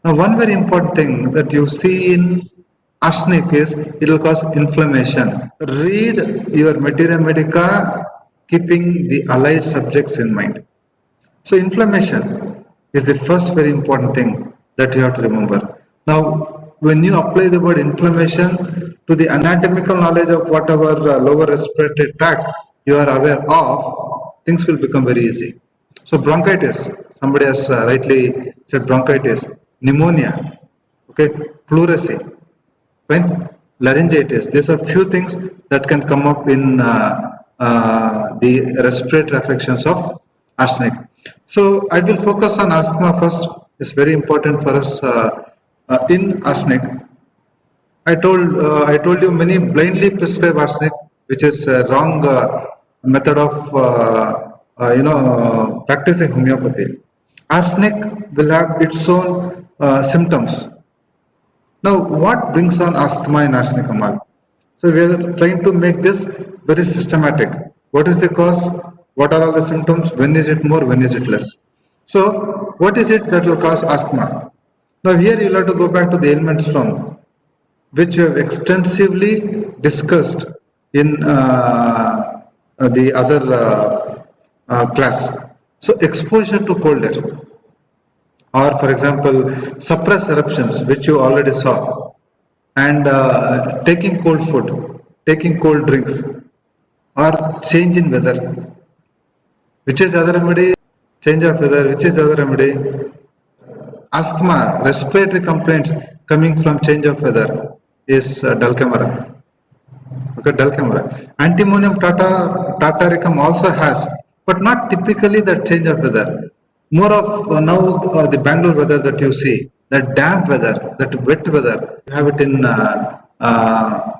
Now, one very important thing that you see in arsenic is it will cause inflammation. Read your materia medica keeping the allied subjects in mind. So inflammation is the first very important thing that you have to remember. Now, when you apply the word inflammation to the anatomical knowledge of whatever lower respiratory tract you are aware of, things will become very easy. So bronchitis, somebody has rightly said bronchitis, pneumonia, okay, pleurisy, fine, laryngitis. These are few things that can come up in the respiratory affections of arsenic. So I will focus on asthma first. It's very important for us in arsenic. I told you many blindly prescribe arsenic, which is a wrong method of practicing homeopathy. Arsenic will have its own symptoms. Now, what brings on asthma in Arsenicum? So we are trying to make this very systematic. What is the cause? What are all the symptoms? When is it more? When is it less? So what is it that will cause asthma? Now here you will have to go back to the ailments from which we have extensively discussed in the other class. So exposure to cold air, or for example suppress eruptions, which you already saw, and taking cold food, taking cold drinks, or change in weather. Which is the other remedy? Change of weather. Which is the other remedy? Asthma, respiratory complaints coming from change of weather is Dulcamara. Okay, Dulcamara. Antimonium tartaricum also has, but not typically that change of weather. More of now the Bangalore weather that you see, that damp weather, that wet weather, you have it in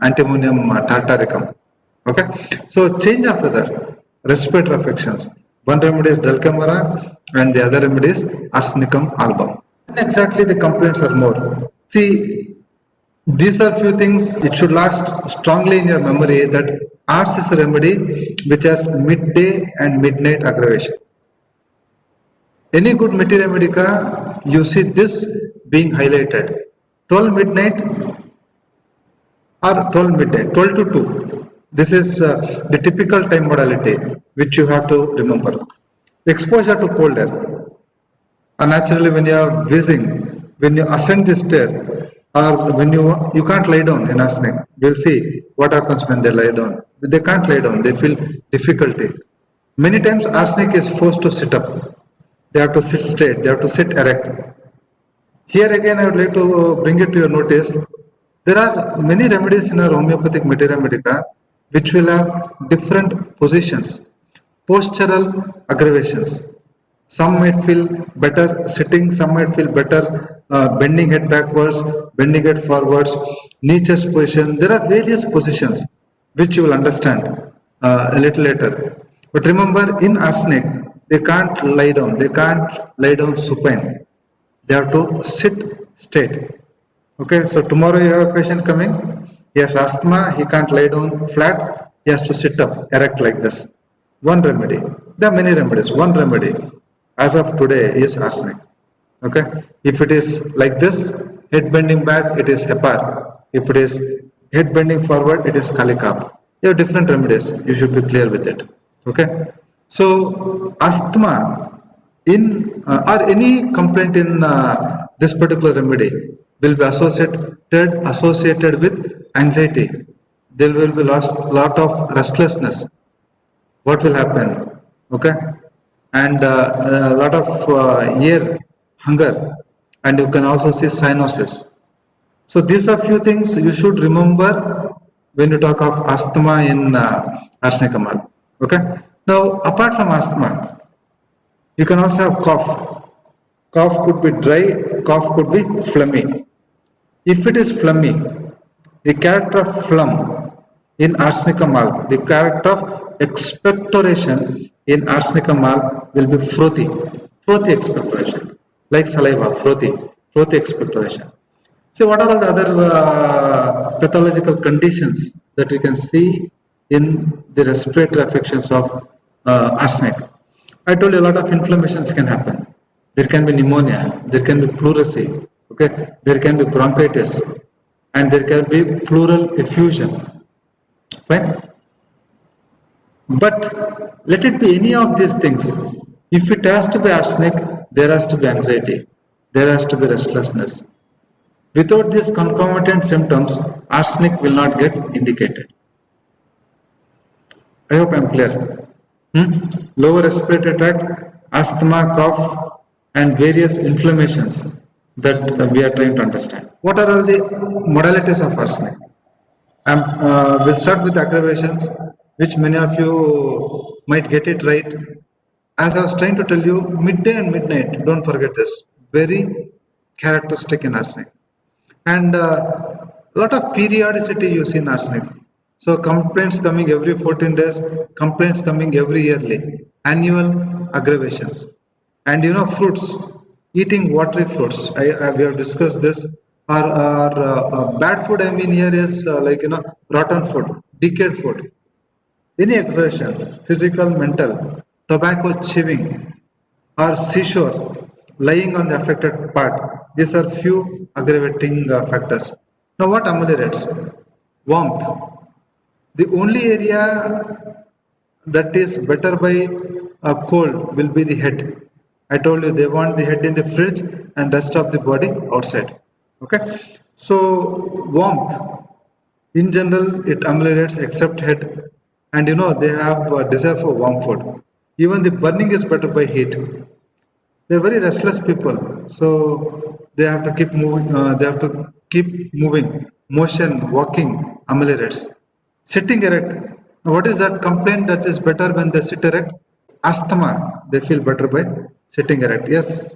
antimonium tartaricum. Okay, so change of weather, respiratory affections. One remedy is Dulcamara and the other remedy is Arsenicum album. Exactly, the complaints are more. See, these are few things it should last strongly in your memory that ARS is a remedy which has midday and midnight aggravation. Any good materia medica, you see this being highlighted. 12 midnight or 12 midnight, 12 to 2. This is the typical time modality which you have to remember. Exposure to cold air. Naturally, when you are wheezing, when you ascend the stair, or when you can't lie down in arsenic, we'll see what happens when they lie down. They can't lie down, they feel difficulty. Many times arsenic is forced to sit up. They have to sit straight, they have to sit erect. Here again I would like to bring it to your notice. There are many remedies in our homeopathic materia medica which will have different positions, postural aggravations. Some might feel better sitting, some might feel better bending head backwards, bending head forwards, knee chest position. There are various positions which you will understand a little later. But remember, in arsenic, they can't lie down. They can't lie down supine. They have to sit straight. Okay, so tomorrow you have a patient coming. He has asthma. He can't lie down flat. He has to sit up, erect like this. One remedy. There are many remedies. One remedy as of today is arsenic. Okay, if it is like this, head bending back, it is hepar. If it is head bending forward, it is kalikap. You have different remedies. You should be clear with it. Okay, so asthma in or any complaint in this particular remedy will be associated with anxiety. There will be lot of restlessness. What will happen? Okay, and a lot of air hunger, and you can also see cyanosis. So these are few things you should remember when you talk of asthma in Arsenicum. Okay. Now, apart from asthma, you can also have cough. Cough could be dry, cough could be phlegmy. If it is phlegmy, the character of phlegm in Arsenicum album, the character of expectoration in Arsenicum album will be frothy, frothy expectoration, like saliva, frothy, frothy expectoration. So what are all the other pathological conditions that we can see in the respiratory affections of arsenic? I told you a lot of inflammations can happen. There can be pneumonia, there can be pleurisy, Okay, there can be bronchitis and there can be pleural effusion. Fine. But let it be any of these things. If it has to be arsenic, there has to be anxiety, there has to be restlessness. Without these concomitant symptoms, arsenic will not get indicated. I hope I am clear. Lower respiratory tract, asthma, cough, and various inflammations that we are trying to understand. What are all the modalities of arsenic? We'll start with aggravations, which many of you might get it right. As I was trying to tell you, midday and midnight, don't forget this, very characteristic in arsenic. And lot of periodicity you see in arsenic. So complaints coming every 14 days, complaints coming every yearly, annual aggravations. And fruits, eating watery fruits. We have discussed this. Bad food I mean here is like rotten food, decayed food. Any exertion, physical, mental, tobacco chewing, or seashore, lying on the affected part. These are few aggravating factors. Now, what ameliorates? Warmth. The only area that is better by cold will be the head. I told you they want the head in the fridge and rest of the body outside. Okay. So warmth in general it ameliorates except head, and they have desire for warm food. Even the burning is better by heat. They're very restless people, so they have to keep moving. Motion, walking ameliorates. Sitting erect. Now, what is that complaint that is better when they sit erect? Asthma. They feel better by sitting erect. Yes.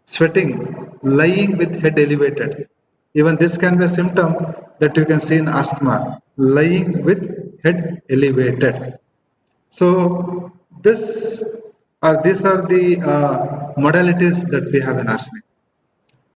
Sweating, lying with head elevated. Even this can be a symptom that you can see in asthma. Lying with head elevated. So these are the modalities that we have in arsenic.